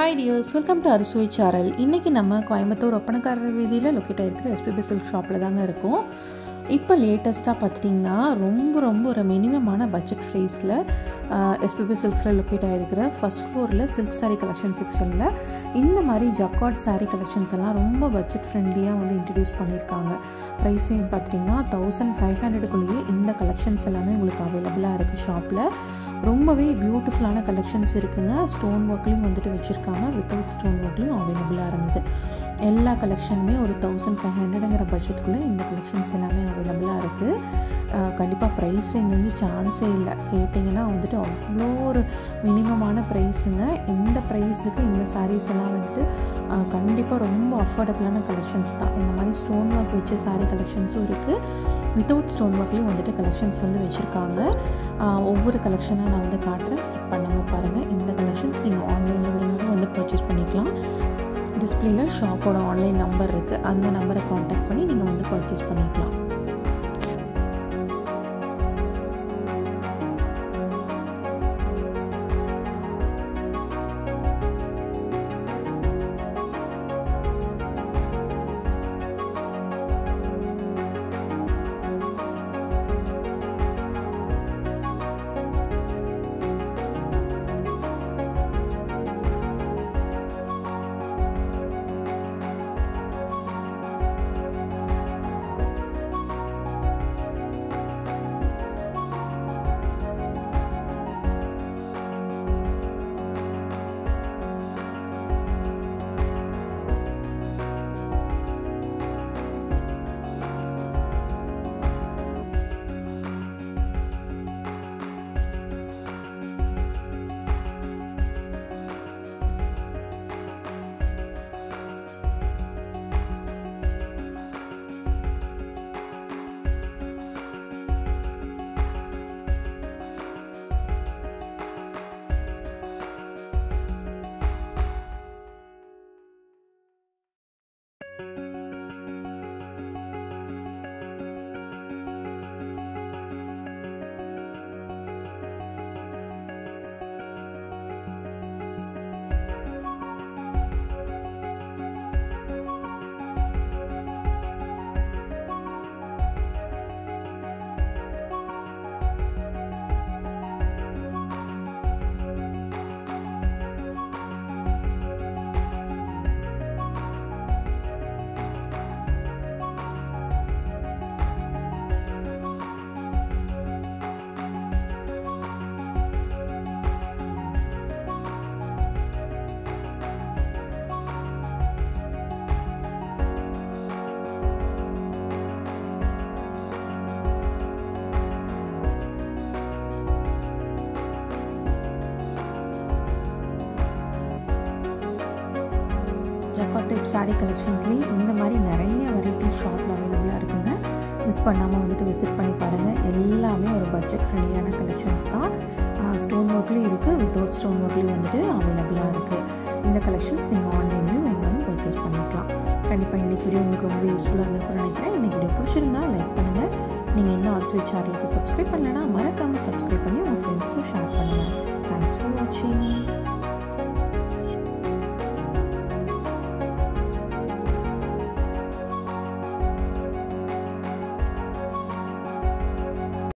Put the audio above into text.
Hi dears, welcome to Arusoi Channel. இன்னைக்கு நம்ம கோயம்புத்தூர் ஒப்பனக்காரர் வீதியில் லொக்கேட் ஆகிருக்கிற எஸ்பிபி சில்க் ஷாப்பில் தாங்க இருக்கோம். இப்போ லேட்டஸ்ட்டாக பார்த்துட்டிங்கன்னா ரொம்ப ஒரு மினிமமான பட்ஜெட் ப்ரைஸில் எஸ்பிபி சில்க்ஸில் லொக்கேட் ஆகிருக்கிற ஃபஸ்ட் ஃப்ளோரில் சில்க் சாரீ கலெக்ஷன் செக்ஷனில் இந்த மாதிரி ஜக்கார்ட் சாரீ கலெக்ஷன்ஸ் எல்லாம் ரொம்ப பட்ஜெட் ஃப்ரெண்ட்லியாக வந்து இன்ட்ரடியூஸ் பண்ணியிருக்காங்க. ப்ரைஸிங் பார்த்துட்டிங்கன்னா 1500க்குள்ளேயே இந்த கலெக்ஷன்ஸ் எல்லாமே உங்களுக்கு அவைலபிளாக இருக்குது ஷாப்பில். ரொம்பவே பியூட்டிஃபுல்லான கலெக்ஷன்ஸ் இருக்குங்க. ஸ்டோன் ஒர்க்லேயும் வந்துட்டு வச்சுருக்காங்க, வித்தவுட் ஸ்டோன் ஒர்க்லேயும் அவைலபிளாக இருந்தது. எல்லா கலெக்ஷனுமே ஒரு 1500ங்கிற பட்ஜெட்டுக்குள்ளே இந்த கலெக்ஷன்ஸ் எல்லாமே அவைலபிளாக இருக்குது. கண்டிப்பாக ப்ரைஸ் ரேஞ்ச் வந்து சான்ஸே இல்லை. கேட்டிங்கன்னா வந்துட்டு அவ்வளோ ஒரு மினிமமான ப்ரைஸுங்க. இந்த ப்ரைஸுக்கு இந்த சாரீஸ் எல்லாம் வந்துட்டு கண்டிப்பாக ரொம்ப அஃபோர்டபுளான கலெக்ஷன்ஸ் தான். இந்த மாதிரி ஸ்டோன் ஒர்க் வச்ச சாரீ கலெக்ஷன்ஸும் இருக்குது, வித்தவுட் ஸ்டோன் ஒர்க்லேயும் வந்துட்டு கலெக்ஷன்ஸ் வந்து வச்சுருக்காங்க. ஒவ்வொரு கலெக்ஷனாக நான் வந்து காட்டுறேன், ஸ்கிப் பண்ணாமல் பாருங்கள். இந்த கலெக்ஷன்ஸ் நீங்கள் ஆன்லைனில் வேணும்னா வந்து பர்ச்சேஸ் பண்ணிக்கலாம். டிஸ்பிளேயில் ஷாப்போட ஆன்லைன் நம்பர் இருக்குது, அந்த நம்பரை காண்டாக்ட் பண்ணி நீங்கள் வந்து பர்ச்சேஸ் பண்ணிக்கலாம். ஜக்கார்ட் டைப் சாரீ கலெக்ஷன்ஸ்லேயே இந்த மாதிரி நிறைய வெரைட்டி ஷாப்பில் அவைலபிளாக இருக்குங்க. மிஸ் பண்ணாமல் வந்துட்டு விசிட் பண்ணி பாருங்கள். எல்லாமே ஒரு பட்ஜெட் ஃப்ரெண்ட்லியான கலெக்ஷன்ஸ் தான். ஸ்டோன் ஒர்க்லேயும் இருக்குது, வித்தவுட் ஸ்டோன் ஒர்க்லேயும் வந்துட்டு அவைலபிளாக இருக்குது. இந்த கலெக்ஷன்ஸ் நீங்கள் ஆன்லைன்லேயும் வேணும்னு பர்ச்சேஸ் பண்ணிக்கலாம். கண்டிப்பாக இன்றைக்கி வீடியோ உங்களுக்கு ரொம்ப யூஸ்ஃபுல்லாக இருந்திருக்குன்னு நினைக்கிறேன். இன்றைக்கி வீடியோ பிடிச்சிருந்தா லைக் பண்ணுங்கள். நீங்கள் இன்னும் அரசுவை சேனலுக்கு சப்ஸ்கிரைப் பண்ணலைன்னா மறக்காமல் சப்ஸ்கிரைப் பண்ணி உங்கள் ஃப்ரெண்ட்ஸ்க்கும் ஷேர் பண்ணுங்கள். தேங்க்ஸ் ஃபார் வாட்சிங்.